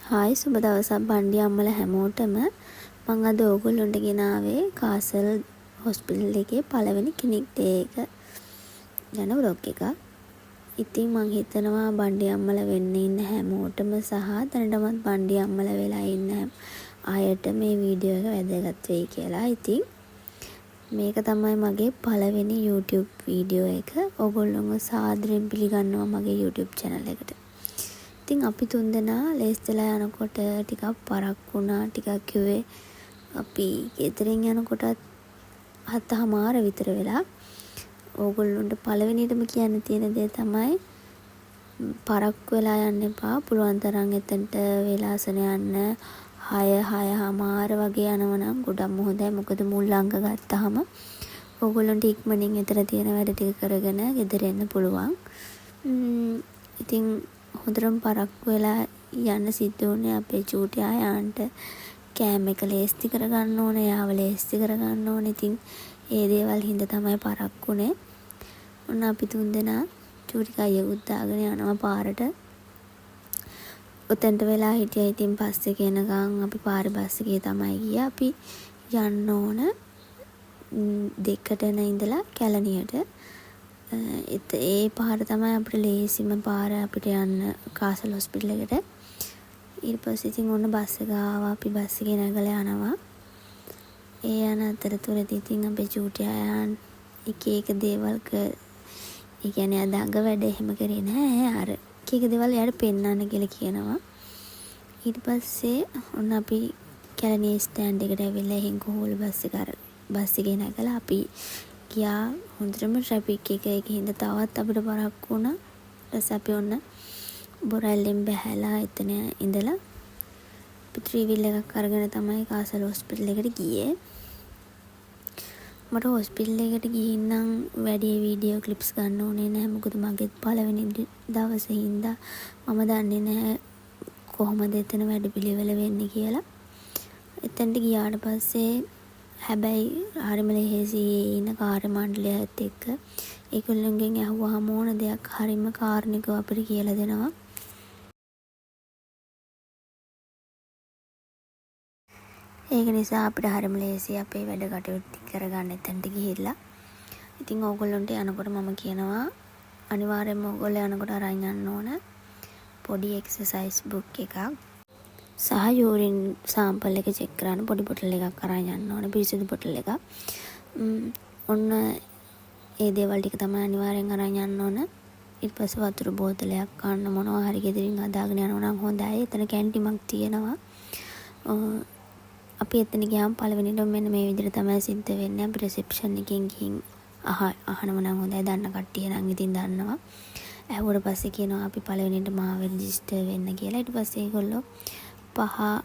Hi සුබ දවසක් බණ්ඩි අම්මලා හැමෝටම. මම අද ඕගොල්ලන්ට ගෙනාවේ කාසල් හොස්පිටල් එකේ පළවෙනි ක්ලිනික් ඩේ එක යන ව්ලොග් එකක්. ඉතින් මම හිතනවා බණ්ඩි අම්මලා වෙන්න ඉන්න හැමෝටම සහ දැනටමත් බණ්ඩි අම්මලා වෙලා ඉන්න අයට මේ වීඩියෝ එක වැදගත් වෙයි කියලා. ඉතින් මේක තමයි මගේ පළවෙනි YouTube වීඩියෝ එක. ඕගොල්ලෝව සාදරයෙන් පිළිගන්නවා මගේ YouTube channel එකට. ඉතින් අපි තුන්දෙනා ලේස්තිලා යනකොට ටිකක් පරක් වුණා. ටිකක් කිව්වේ අපි ගෙදරින් යනකොටත් 7:00 විතර වෙලා. ඕගොල්ලොන්ට පළවෙනියටම කියන්න තියෙන දේ තමයි පරක්කු වෙලා යන්න එපා. පුළුවන් තරම් එතනට වෙලාසන යන්න 6:30 වගේ යනවනම් ගොඩක්ම හොඳයි. මොකද මුල් අංග ගත්තාම ඕගොල්ලන්ට ඉක්මනින් එතන තියෙන වැඩ ටික කරගෙන ගෙදර එන්න පුළුවන්. ඉතින් හොඳටම පරක්කු වෙලා යන්න සිද්ධ වුණේ අපේ චූටි ආයාන්ට කෑම එක ලේස්ති කරගන්න ඕනේ, යාව ලේස්ති කරගන්න ඕනේ. ඉතින් ඒ දේවල් හින්දා තමයි පරක්කුනේ. ඔන්න අපි තුන්දෙනා චූටි කයියකුත් දාගෙන යනවා පාරට. උතෙන්ට වෙලා හිටියා. ඉතින් බස් එකේ එනකන් අපි පාරේ බස් එකේ තමයි ගියා. අපි යන්න ඕන 2ට ඉඳලා කැලණියට. ඒ පාර තමයි අපිට ලේසිම පාර අපිට යන්න කාසල් හොස්පිටල් එකට. ඊට පස්සේ ඉතින් ඔන්න බස් එක ආවා. අපි බස් එකේ නැගලා යනවා. ඒ යන අතරතුරදී ඉතින් අපේ චූටි අයන් එක දේවල් ඒ කියන්නේ අදඟ වැඩ එහෙම කරේ නෑ. අර එක දේවල් එයාට පෙන්නන්න කියලා කියනවා. ඊට පස්සේ ඔන්න අපි කැලණියේ ස්ටෑන්ඩ් එකට ඇවිල්ලා එහෙන් කොහොල බස් එකේ නැගලා අපි ගියා. හොඳටම ට්‍රැෆික් එක හින්දා තවත් අපිට පරක්කු වුණා. ඊට අපි ඔන්න බොරැල්ලෙන් බැහැලා එතන ඉඳලා අපි ත්‍රිවිල් එකක් අරගෙන තමයි කාසල් හොස්පිටල් එකට ගියේ. මට හොස්පිටල් එකට ගිහින් නම් වැඩි වීඩියෝ ක්ලිප්ස් ගන්න ඕනේ නැහැ. මොකද මගේ පළවෙනි දවසේ හින්දා මම දන්නේ නැහැ කොහොමද එතන වැඩ පිළිවෙල වෙන්නේ කියලා. එතනට ගියාට පස්සේ හැබැයි හරිම ලෙහෙසි ඉන්න කාර්ය මණ්ඩලයත් එක්ක ඒගොල්ලන්ගෙන් අහුවාම ඕන දෙයක් හරිම කාරුණිකව අපිට කියලා දෙනවා. ඒක නිසා අපිට හරිම ලෙහෙසි අපේ වැඩ කටයුතු කරගන්න එතනට ගිහිල්ලා. ඉතින් ඕගොල්ලන්ට යනකොට මම කියනවා අනිවාර්යයෙන්ම ඕගොල්ලෝ යනකොට අරන් යන්න ඕන පොඩි එක්සර්සයිස් බුක් එකක්. සහ යූරින් සාම්පල් එක චෙක් කරන්න පොඩි බොටල් එකක් අරන් යන්න ඕනේ. පිරිසිදු බොටල් එකක්. ඔන්න ඒ දේවල් ටික තමයි අනිවාර්යෙන් අරන් යන්න ඕන. ඊට පස්සේ වතුර බෝතලයක් ගන්න මොනවා හරි ගෙදරින් හදාගෙන යනවා නම් හොඳයි. එතන කැන්ටිමක් තියෙනවා. අපි එතන ගියාම පළවෙනිට මෙන්න මේ විදිහට තමයි සිද්ධ වෙන්නේ. අපි රිසෙප්ෂන් එකෙන් ගිහින් අහනම නම් හොඳයි. දන්න කට්ටිය නම් ඉතින් දන්නවා. ඇහුවට පස්සේ කියනවා අපි පළවෙනිට මාව රෙජිස්ටර් වෙන්න කියලා. ඊට පස්සේ ඒගොල්ලෝ 5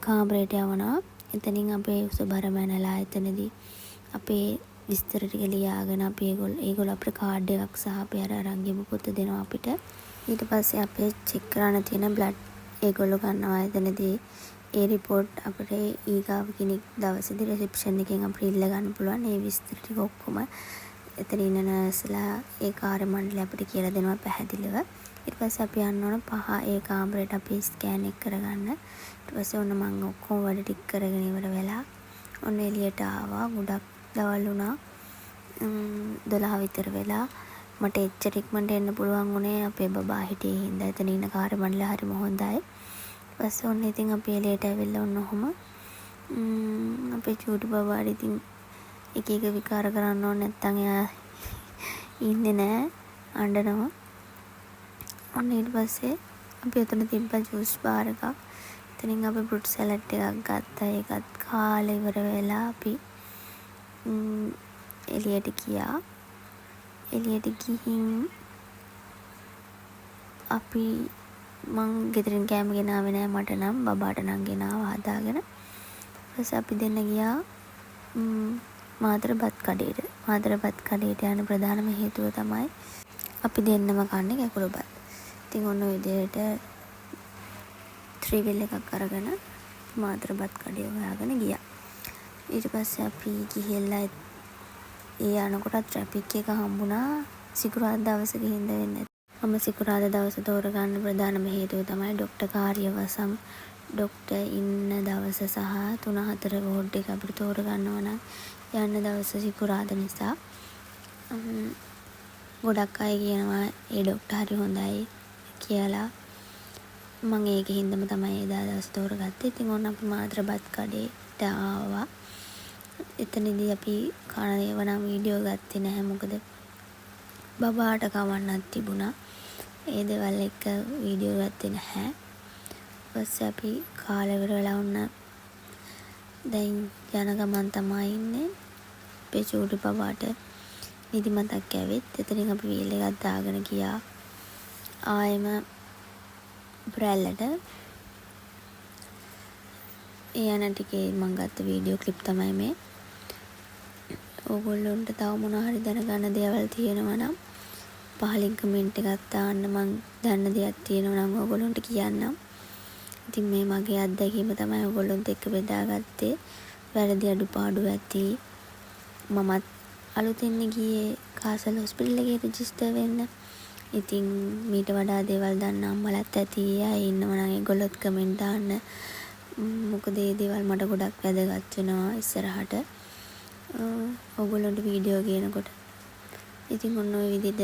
කාමරයට යවනවා. එතනින් අපේ උසබර මැනලා එතනදී අපේ විස්තර ටික ලියාගෙන අපි ඒගොල්ලෝ අපිට කාඩ් එකක් සහ අපේ අරන් ගිහපු පොත දෙනවා අපිට. ඊට පස්සේ අපේ චෙක් කරන්න තියෙන බ්ලඩ් ඒගොල්ලෝ ගන්නවා එතනදී. ඒ රිපෝට් අපිට ඊගාව කෙනෙක් දවසේදී රිසෙප්ෂන් එකෙන් අපිට ඉල්ල ගන්න පුළුවන්. ඒ විස්තර ටික ඔක්කොම එතන ඉන්න නර්ස්ලා ඒ කාර්ය මණ්ඩලය අපිට කියලා දෙනවා පැහැදිලිව. ඊට පස්සේ අපි යන්න ඕන 5 ඒ කාමරේට අපි ස්කෑන් එක කරගන්න. ඊට පස්සේ ඔන්න මම ඔක්කොම වැඩ ටික කරගෙන ඉවර වෙලා ඔන්න එළියට ආවා. ගොඩක් දවල් වුණා. 12 විතර වෙලා මට එච්චර ඉක්මනට එන්න පුළුවන් උනේ අපේ බබා හිටියේ හින්දා. එතන ඉන්න කාර්ය මණ්ඩලය හරිම හොඳයි. ඊට පස්සේ ඔන්න ඉතින් අපි එළියට ඇවිල්ලා ඔන්න ඔහොම අපේ චූටි බබාට ඉතින් එක විකාර කරන්න ඕනේ නැත්තම් එයා ඉන්නේ නැහැ අඬනවා. ඔන්න ඊට පස්සේ අපි එතන තිබ්බ ජූස් බාර් එකක්. එතනින් අපි ෆෘට් සලාඩ් එකක් ගත්තා. ඒකත් කාලා ඉවර වෙලා අපි එළියට ගියා. එළියට ගිහින් අපි මං ගෙදරින් කෑම ගෙනාවේ නෑ. මට නම් බබාට නම් ගෙනාවා හදාගෙන. ඊපස්සේ අපි දෙන්න ගියා මාතර බත් කඩේට. මාතර බත් කඩේට යන ප්‍රධානම හේතුව තමයි අපි දෙන්නම කන්නේ කැකුළු බත්. ඉතින් ඔන්න ඔය විදිහට ත්‍රිවිල් එකක් අරගෙන මාතර බත් කඩේ හොයාගෙන ගියා. ඊට පස්සේ අපි ගිහිල්ලා ඒ යනකොට ට්‍රැෆික් එක හම්බුණා. සිකුරාදා දවසේ ගිහින් වෙන්නේ. මම සිකුරාදා දවස තෝරගන්න ප්‍රධානම හේතුව තමයි ඩොක්ටර් කාර්යවසම් ඩොක්ටර් ඉන්න දවස සහ 3-4 වෝඩ් එක අපිට තෝරගන්නවා නම් යන්න දවස සිකුරාදා නිසා. ගොඩක් අය කියනවා ඒ ඩොක්ටර් හරි හොඳයි කියලා. මම ඒකින්දම තමයි එදා දවස් තෝරගත්තේ. ඉතින් ඕන අපි මාත්‍රබත් කඩේට ආවා. එතනදී අපි කන ඒවා නම් වීඩියෝ ගත්තේ නැහැ. මොකද බබාට කවන්නත් තිබුණා. ඒ දේවල් එක්ක වීඩියෝ ගත්තේ නැහැ. ඊපස්සේ අපි කාලේ ඉවර වෙලා වුණ දැන් යන ගමන් තමයි ඉන්නේ. අපේ චූටි බබාට නිදිමතක් ඇවිත් එතනින් අපි වීල් එකක් දාගෙන ගියා. ආයෙම බ්‍රැල්ලට යන ටිකේ මම ගත්ත වීඩියෝ ක්ලිප් තමයි මේ. ඕගොල්ලොන්ට තව මොනවා හරි දැනගන්න දේවල් තියෙනවා නම් පහලින් කමෙන්ට් එකක් දාන්න. මම දන්න දේවල් තියෙනවා නම් ඕගොල්ලොන්ට කියන්නම්. ඉතින් මේ මගේ අත්දැකීම තමයි ඕගොල්ලොන්ට එක්ක බෙදාගත්තේ. වැරදි අඩුපාඩු ඇති. මමත් අලුතෙන් ගියේ කාසල් හොස්පිටල් එකේ රෙජිස්ටර් වෙන්න. ඉතින් මීට වඩා දේවල් දන්න අම්මලාත් ඇති. අය ඉන්නවා නම් ඒගොල්ලොත් කමෙන්ට් දාන්න. මොකද මේ දේවල් මට ගොඩක් වැදගත් වෙනවා ඉස්සරහට. ඕගොල්ලන්ට වීඩියෝ ගේනකොට. ඉතින් ඔන්න ඔය විදිහට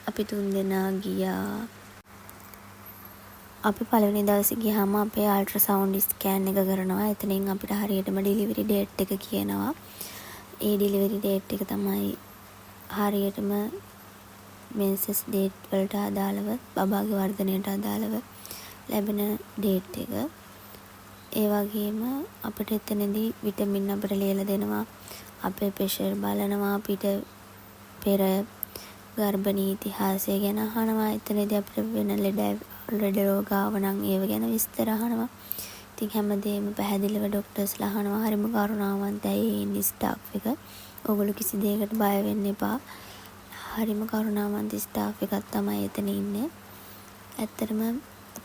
අපි 3 දෙනා ගියා. අපි පළවෙනි දවසේ ගියාම අපේ අල්ට්‍රාසවුන්ඩ් ස්කෑන් එක කරනවා. එතනින් අපිට හරියටම ඩෙලිවරි ඩේට් එක කියනවා. ඒ ඩෙලිවරි ඩේට් එක තමයි හරියටම මෙන්සස් ඩේට් වලට අදාළව බබාගේ වර්ධනයට අදාළව ලැබෙන ඩේට් එක. ඒ වගේම අපිට එතනදී විටමින් අපිට ලියලා දෙනවා. අපේ ප්‍රෙෂර් බලනවා. අපිට පෙර ගර්භණී ඉතිහාසය ගැන අහනවා. එතනදී අපිට වෙන ලෙඩ රෝග ආව නම් ඒව ගැන විස්තර අහනවා. ඉතින් හැමදේම පැහැදිලිව ડોක්ටර්ස්ලා අහනවා. හරිම කරුණාවන්තයි ඉන්නේ ස්ටාෆ් එක. ඕගොල්ලෝ කිසි දෙයකට බය වෙන්න එපා. හරිම කරුණාවන්ත ස්ටාෆ් එකක් තමයි එතන ඉන්නේ. ඇත්තටම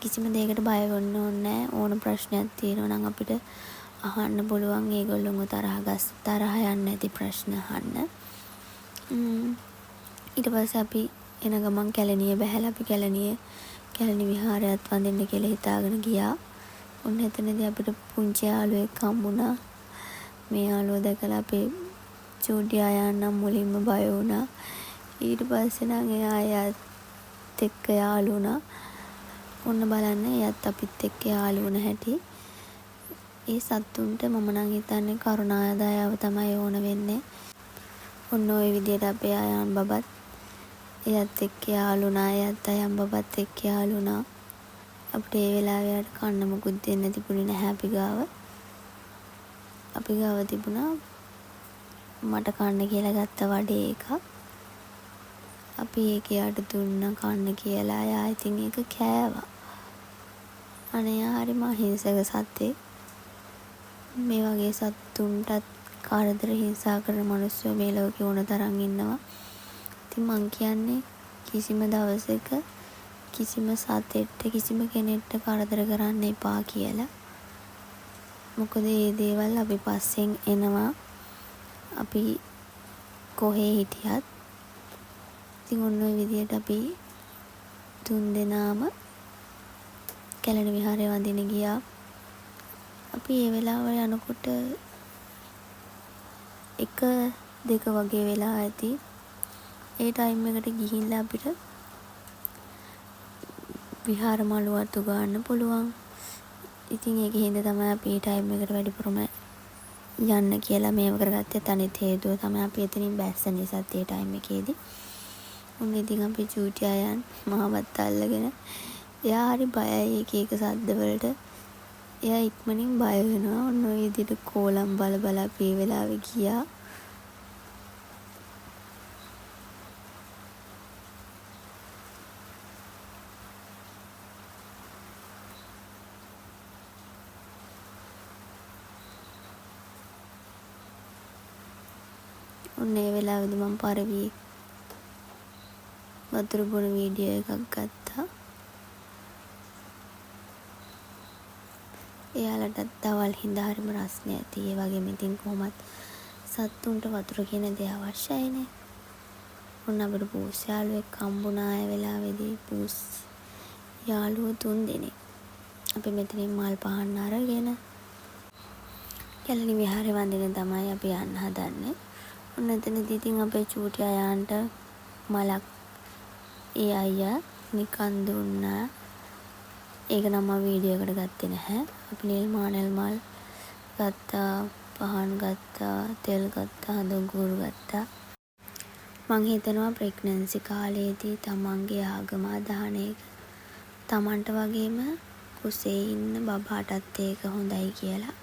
කිසිම දෙයකට බය වෙන්න ඕනේ නැහැ. ඕන ප්‍රශ්නයක් තියෙනවා නම් අපිට අහන්න පුළුවන්. ඒගොල්ලෝම තරහ යන්නේ නැති ප්‍රශ්න අහන්න. ඊට පස්සේ අපි එන ගමන් කැලණිය බැහැලා අපි කැලණි විහාරයත් වඳින්න කියලා හිතාගෙන ගියා. ඔන්න එතනදී අපිට පුංචි යාළුවෙක් හම්බුණා. මේ යාළුවා දැකලා අපේ චූටි ආයන්නම් මුලින්ම බය වුණා. ඊට පස්සේ නම් එයාත් එක්ක යාළු වුණා. ඔන්න බලන්න එයාත් අපිත් එක්ක යාළු වුණ හැටි. ඒ සත්තුන්ට මම නම් හිතන්නේ කරුණාදායව තමයි ඕන වෙන්නේ. ඔන්න ඔය විදිහට අපේ ආයන් බබත් එයාත් එක්ක යාළු වුණා. එයාත් ආයන් බබත් එක්ක යාළු වුණා. අපිට ඒ වෙලාවේ යාට කන්න මොකුත් දෙන්න තිබුණේ නැහැ අපි ගාව. අපි ගාව තිබුණා මට කන්න කියලා ගත්ත වඩේ එකක්. අපි ඒක යාට දුන්න කන්න කියලා. යා ඉතින් ඒක කෑවා. අනේ යා හරිම අහිංසක සතෙක්. මේ වගේ සත්තුන්ටත් කාටතර හිංසා කරන මිනිස්සු මේ ලෝකේ ඕන තරම් ඉන්නවා. ඉතින් මං කියන්නේ කිසිම දවසක කිසිම සතෙක්ට කිසිම කෙනෙක්ට කරදර කරන්න එපා කියලා. මොකද මේ දේවල් අපි පස්සෙන් එනවා. අපි කොහේ හිටියත්. ඉතින් ඔන්න ඔය විදියට අපි 3 දෙනාම කැලණි විහාරය වඳින්න ගියා. අපි ඒ වෙලාව යනකොට 1-2 වගේ වෙලා ඇති. ඒ ටයිම් එකට ගිහිල්ලා අපිට විහාර මළුවට ගන්න පුළුවන්. ඉතින් ඒකේ හින්දා තමයි අපි ඒ ටයිම් එකට වැඩිපුරම යන්න කියලා මේව කරගත්තේ. අනිත් හේතුව තමයි අපි එතනින් බැස්ස නිසා ඒ ටයිම් එකේදී. උන් ඉතින් අපි චූටි අයන් මහවත් අල්ලගෙන එයා හරි බයයි එක සද්ද වලට. එයා ඉක්මනින් බය වෙනවා. ඔන්න ඔය විදිහට කෝලම් බල අපි ඒ වෙලාවේ ගියා. ඔන්න ඒ වෙලාවේදී මම පරිවි වතුර බොන වීඩියෝ එකක් ගත්තා. එයාලටත් දවල් හින්දා හරිම රස්නේ ඇති. ඒ වගේම ඉතින් කොහොමත් සත්තුන්ට වතුර කියන දේ අවශ්‍යයිනේ. ඔන්න අපිට පූස් යාළුවෙක් හම්බුණා ඒ වෙලාවේදී. පූස් යාළුවෝ 3 දෙනෙක්. අපි මෙතනින් මල් පහන් අරගෙන කැලණි විහාරේ වන්දින තමයි අපි යන්න හදන්නේ. ඔන්න එතනදී ඉතින් අපේ චූටි අයාන්ට මලක් ඒ අයියා නිකන් දුන්නා. ඒක නම් මම වීඩියෝ එකට ගත්තේ නැහැ. අපි නිල් මල් ගත්තා, පහන් ගත්තා, තෙල් ගත්තා, හඳුන්කුරු ගත්තා. මං හිතනවා ප්‍රෙග්නන්සි කාලේදී තමන්ගේ ආගම අදහන එක තමන්ට වගේම කුසේ ඉන්න බබාටත් ඒක හොඳයි කියලා.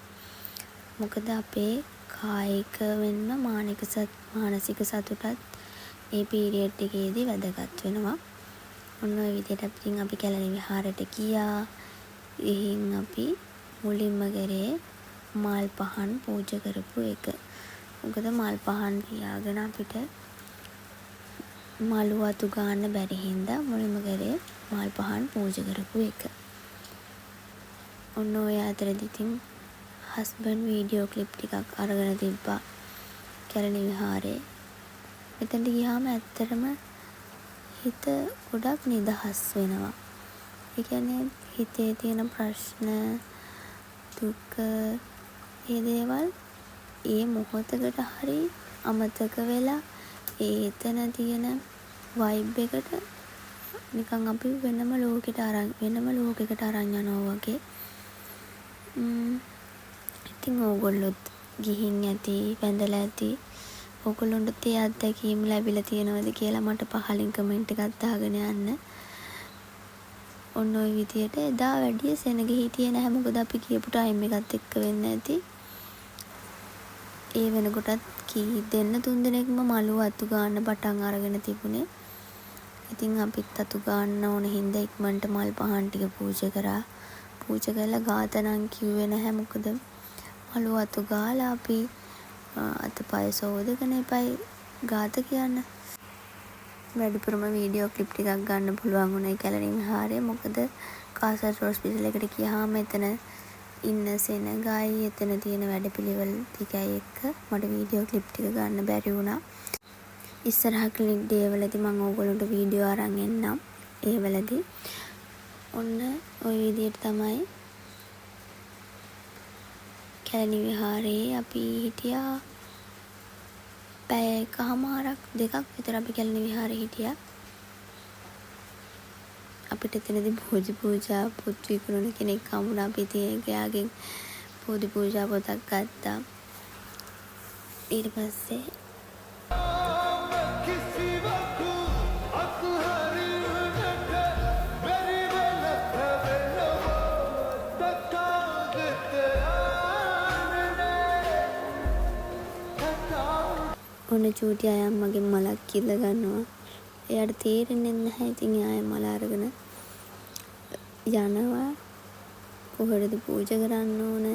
මොකද අපේ කායික වෙන්න මානසික සතුටත් ඒ පීරියඩ් එකේදී වැදගත් වෙනවා. ඔන්න ඔය විදිහට අපි කැලණි විහාරයට ගියා. ගිහින් අපි මුලින්ම කරේ මල් පහන් පූජා කරපු එක. මොකද මල් පහන් තියාගෙන අපිට මලු වතු ගන්න බැරි හින්දා මුලින්ම කරේ මල් පහන් පූජා කරපු එක. ඔන්න ඔය අතරදී ඉතින් හස්බන්ඩ් වීඩියෝ ක්ලිප් ටිකක් අරගෙන තිබ්බා කැලණි විහාරේ. එතනට ගියාම ඇත්තටම හිත ගොඩක් නිදහස් වෙනවා. ඒ කියන්නේ හිතේ තියෙන ප්‍රශ්න, දුක, ඒ දේවල් ඒ මොහොතකට හරි අමතක වෙලා ඒ එතන තියෙන වයිබ් එකට නිකන් අපි වෙනම ලෝකෙකට අරන් යනවා වගේ. ඉතින් ඕගොල්ලොත් ගිහින් ඇති, වැඳලා ඇති. ඕගොල්ලොන්ට ඒ අත්දැකීම් ලැබිලා තියෙනවද කියලා මට පහලින් කමෙන්ට් එකක් දාගෙන යන්න. ඔන්න ඔය විදියට එදා වැඩි සෙනග හිටියේ නැහැ. මොකද අපි කියපු ටයිම් එකත් එක්ක වෙන්න ඇති. ඒ වෙනකොටත් දෙන්න 3 දෙනෙක්ම මලු අතු ගන්න පටන් අරගෙන තිබුණේ. ඉතින් අපිත් අතු ගන්න ඕන හින්දා ඉක්මනට මල් පහන් ටික පූජා කරා. පූජා කරලා ගාතනම් කිව්වේ නැහැ. මොකද මලු අතු ගාලා අපි අතපය සෝදගෙන එපයි ගාත කියන්න. වැඩිපුරම වීඩියෝ ක්ලිප් ටිකක් ගන්න පුළුවන් වුණේ කැලණි විහාරේ. මොකද කාසර් හොස්පිටල් එකට ගියාම එතන ඉන්න සෙනගයි එතන තියෙන වැඩපිළිවෙල ටිකයි එක්ක මට වීඩියෝ ක්ලිප් ටික ගන්න බැරි වුණා. ඉස්සරහ ක්ලිනික් ඩේ වලදී මම ඕගොල්ලන්ට වීඩියෝ අරන් එන්නම්. ඒ වෙලදී ඔන්න ওই විදියට තමයි කැලණි විහාරේ අපි හිටියා. පැය එකමාරක් දෙකක් විතර අපි කැලණි විහාරේ හිටියා. අපිට එතනදී බෝධි පූජා පොත් විකුණන කෙනෙක් හම්බුණා. අපි එයාගෙන් බෝධි පූජා පොතක් ගත්තා. ඊට පස්සේ ඔන්න චූටි අයම් මගෙන් මලක් කිල්ල ගන්නවා. එයාට තේරෙන්නේ නැහැ. ඉතින් එයා මල අරගෙන යනවා. කොහෙද පූජා කරන්න ඕන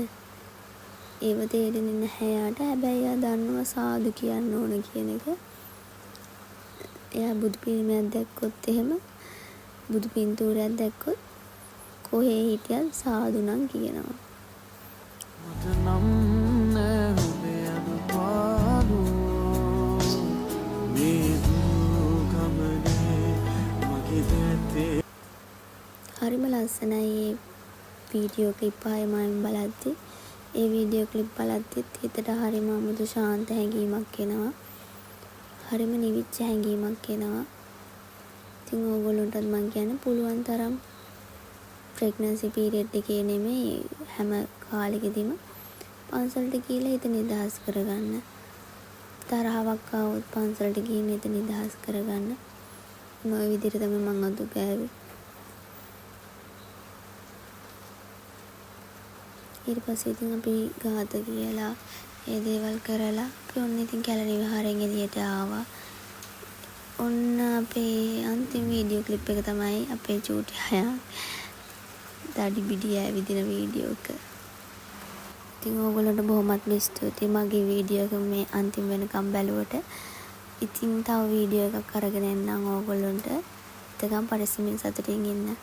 ඒව තේරෙන්නේ නැහැ එයාට. හැබැයි එයා දන්නවා සාදු කියන්න ඕන කියන එක. එයා බුදු පිළිමයක් දැක්කොත් එහෙම බුදු පින්තූරයක් දැක්කොත් කොහේ හිටියත් සාදු නම් කියනවා. හරිම ලස්සනයි ඒ වීඩියෝ ක්ලිප් ආයේ මම බලද්දි. ඒ වීඩියෝ ක්ලිප් බලද්දිත් හිතට හරිම අමුතු ශාන්ත හැඟීමක් එනවා. හරිම නිවිච්ච හැඟීමක් එනවා. ඉතින් ඕගොල්ලන්ටත් මම කියන්නේ පුළුවන් තරම් ප්‍රෙග්නන්සි පීරියඩ් එකේ නෙමෙයි හැම කාලෙකදීම පන්සලට ගිහලා හිත නිදහස් කරගන්න. තරහවක් ආවොත් පන්සලට ගිහින් හිත නිදහස් කරගන්න. මොන විදිහට තමයි මම අද ගෑවේ. ඊට පස්සේ ඉතින් අපි ගාත කියලා ඒ දේවල් කරලා අපි ඔන්න ඉතින් කැලණි විහාරයෙන් එළියට ආවා. ඔන්න අපේ අන්තිම වීඩියෝ ක්ලිප් එක තමයි අපේ චූටි අයා දඩි බිඩි ඇවිදින වීඩියෝ එක. ඉතින් ඕගොල්ලන්ට බොහොමත් ස්තුතියි මගේ වීඩියෝ එක මේ අන්තිම වෙනකම් බැලුවට. ඉතින් තව වීඩියෝ එකක් අරගෙන එන්නම් ඕගොල්ලන්ට. එතකම් පරිස්සමින් සතුටින් ඉන්න.